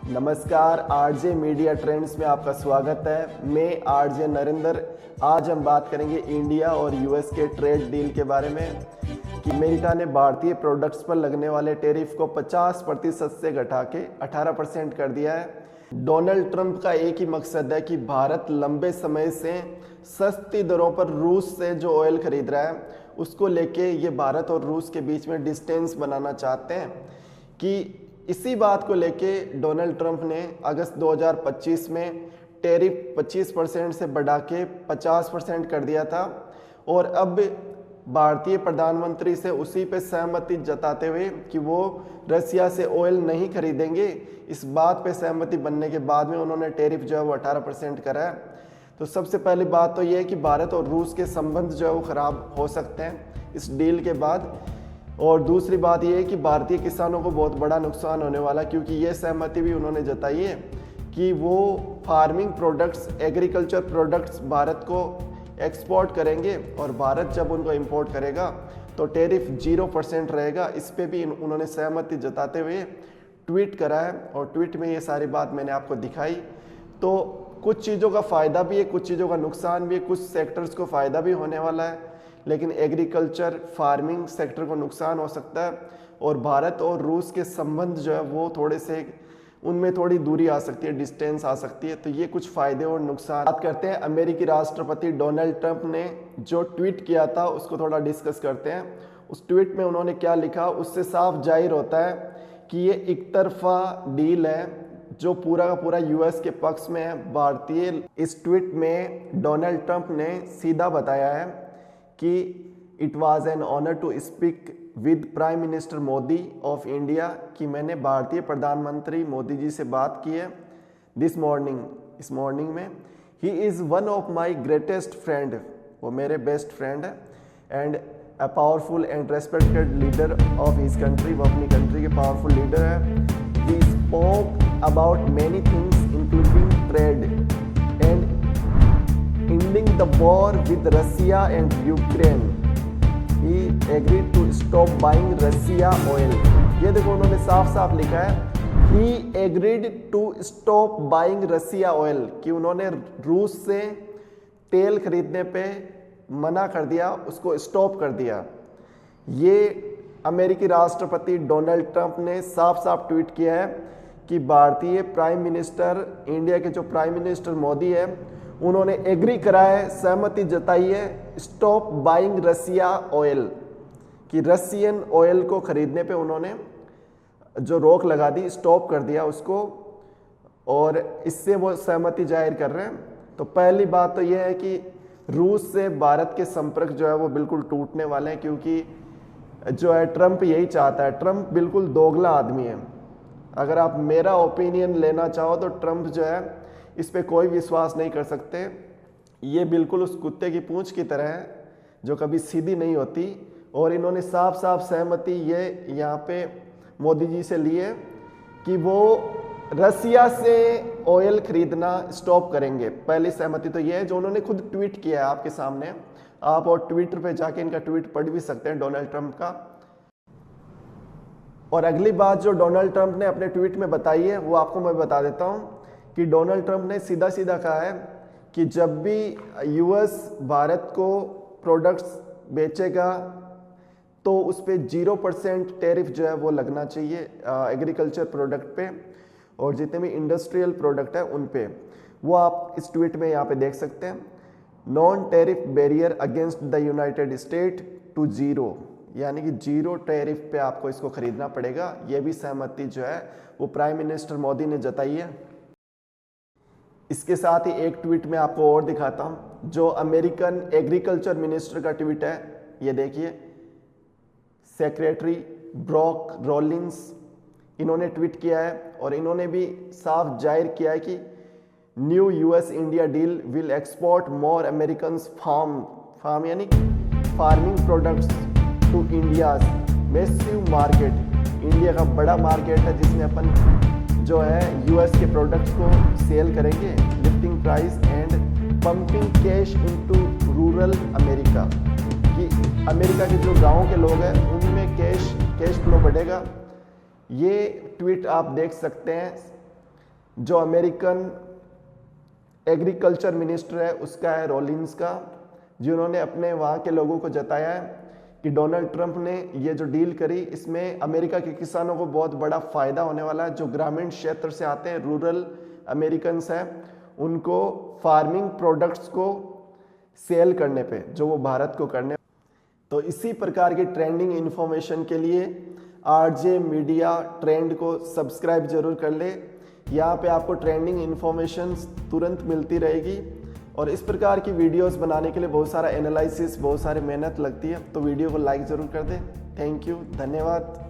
नमस्कार, RJ media trends में आपका स्वागत है। मैं आरजे नरेंद्र। आज हम बात करेंगे इंडिया और यूएस के ट्रेड डील के बारे में कि अमेरिका ने भारतीय प्रोडक्ट्स पर लगने वाले टैरिफ को 50% से घटा के 18% कर दिया है। डोनाल्ड ट्रंप का एक ही मकसद है कि भारत लंबे समय से सस्ती दरों पर रूस से जो ऑयल खरीद रहा है उसको लेके ये भारत और रूस के बीच में डिस्टेंस बनाना चाहते हैं। कि इसी बात को लेके डोनाल्ड ट्रंप ने अगस्त 2025 में टैरिफ 25% से बढ़ा के 50% कर दिया था और अब भारतीय प्रधानमंत्री से उसी पे सहमति जताते हुए कि वो रसिया से ऑयल नहीं खरीदेंगे, इस बात पे सहमति बनने के बाद में उन्होंने टैरिफ जो है वो 18% करा है। तो सबसे पहली बात तो ये है कि भारत और रूस के संबंध जो है वो ख़राब हो सकते हैं इस डील के बाद। और दूसरी बात यह है कि भारतीय किसानों को बहुत बड़ा नुकसान होने वाला, क्योंकि ये सहमति भी उन्होंने जताई है कि वो farming products, agriculture products Bharat को एक्सपोर्ट करेंगे और भारत जब उनको इंपोर्ट करेगा तो टैरिफ 0% रहेगा। इस पे भी उन्होंने सहमति जताते हुए ट्वीट करा है और ट्वीट में ये सारी बात मैंने आपको दिखाई। तो कुछ चीज़ों का फ़ायदा भी है, कुछ चीज़ों का नुकसान भी है। कुछ सेक्टर्स को फ़ायदा भी होने वाला है, लेकिन एग्रीकल्चर फार्मिंग सेक्टर को नुकसान हो सकता है और भारत और रूस के संबंध जो है वो थोड़े से उनमें थोड़ी दूरी आ सकती है, डिस्टेंस आ सकती है। तो ये कुछ फ़ायदे और नुकसान। बात करते हैं अमेरिकी राष्ट्रपति डोनाल्ड ट्रंप ने जो ट्वीट किया था उसको थोड़ा डिस्कस करते हैं। उस ट्वीट में उन्होंने क्या लिखा, उससे साफ जाहिर होता है कि ये एक तरफा डील है जो पूरा का पूरा यूएस के पक्ष में है। भारतीय इस ट्वीट में डोनाल्ड ट्रंप ने सीधा बताया है कि it was an honour to speak with prime minister Modi of India, कि मैंने भारतीय प्रधानमंत्री मोदी जी से बात की है दिस मॉर्निंग, इस मॉर्निंग में। He is one of my greatest friend, वो मेरे बेस्ट फ्रेंड है, and a powerful and respected leader of his country, वो अपनी कंट्री के पावरफुल लीडर है। He spoke about many things including trade and ending the war with Russia and Ukraine. He agreed to stop buying Russia oil. ये देखो उन्होंने साफ साफ लिखा है He agreed to stop buying Russia oil, कि उन्होंने रूस से तेल खरीदने पे मना कर दिया, उसको स्टॉप कर दिया। ये अमेरिकी राष्ट्रपति डोनाल्ड ट्रंप ने साफ साफ ट्वीट किया है कि भारतीय प्राइम मिनिस्टर, इंडिया के जो प्राइम मिनिस्टर मोदी है, उन्होंने एग्री करा है, सहमति जताई है स्टॉप बाइंग रसिया ऑयल, कि रसियन ऑयल को खरीदने पे उन्होंने जो रोक लगा दी, स्टॉप कर दिया उसको, और इससे वो सहमति जाहिर कर रहे हैं। तो पहली बात तो यह है कि रूस से भारत के संपर्क जो है वो बिल्कुल टूटने वाले हैं, क्योंकि जो है ट्रंप यही चाहता है। ट्रंप बिल्कुल दोगला आदमी है। अगर आप मेरा ओपिनियन लेना चाहो तो ट्रंप जो है इस पे कोई विश्वास नहीं कर सकते। ये बिल्कुल उस कुत्ते की पूंछ की तरह है जो कभी सीधी नहीं होती। और इन्होंने साफ साफ सहमति ये यहाँ पे मोदी जी से ली है कि वो रसिया से ऑयल खरीदना स्टॉप करेंगे। पहली सहमति तो ये है जो उन्होंने खुद ट्वीट किया है आपके सामने। आप और ट्विटर पे जाके इनका ट्वीट पढ़ भी सकते हैं डोनाल्ड ट्रंप का। और अगली बात जो डोनाल्ड ट्रंप ने अपने ट्वीट में बताई है वो आपको मैं बता देता हूँ कि डोनाल्ड ट्रंप ने सीधा सीधा कहा है कि जब भी यूएस भारत को प्रोडक्ट्स बेचेगा तो उस पर 0% टैरिफ जो है वो लगना चाहिए एग्रीकल्चर प्रोडक्ट पे, और जितने भी इंडस्ट्रियल प्रोडक्ट है उन पे। वो आप इस ट्वीट में यहाँ पे देख सकते हैं, non tariff barrier against the United State to 0, यानी कि 0 टैरिफ पे आपको इसको खरीदना पड़ेगा। ये भी सहमति जो है वो प्राइम मिनिस्टर मोदी ने जताई है। इसके साथ ही एक ट्वीट में आपको और दिखाता हूं जो अमेरिकन एग्रीकल्चर मिनिस्टर का ट्वीट है। ये देखिए, सेक्रेटरी ब्रॉक रॉलिंस, इन्होंने ट्वीट किया है और इन्होंने भी साफ जाहिर किया है कि new US India deal will export more American farm यानी farming products to India's massive market. India का बड़ा मार्केट है जिसमें अपन जो है यूएस के प्रोडक्ट्स को सेल करेंगे, lifting price and pumping cash into rural America, कि अमेरिका के जो गांव के लोग हैं उनमें कैश फ्लो बढ़ेगा। ये ट्वीट आप देख सकते हैं जो अमेरिकन एग्रीकल्चर मिनिस्टर है उसका है रॉलिंस का, जिन्होंने अपने वहाँ के लोगों को जताया है कि डोनाल्ड ट्रंप ने ये जो डील करी इसमें अमेरिका के किसानों को बहुत बड़ा फायदा होने वाला है। जो ग्रामीण क्षेत्र से आते हैं, रूरल अमेरिकन्स हैं, उनको फार्मिंग प्रोडक्ट्स को सेल करने पे जो वो भारत को करने। तो इसी प्रकार की ट्रेंडिंग इन्फॉर्मेशन के लिए आरजे मीडिया ट्रेंड को सब्सक्राइब जरूर कर ले। यहाँ पे आपको ट्रेंडिंग इन्फॉर्मेशन तुरंत मिलती रहेगी और इस प्रकार की वीडियोस बनाने के लिए बहुत सारा एनालिसिस, बहुत सारी मेहनत लगती है। तो वीडियो को लाइक ज़रूर कर दें। थैंक यू, धन्यवाद।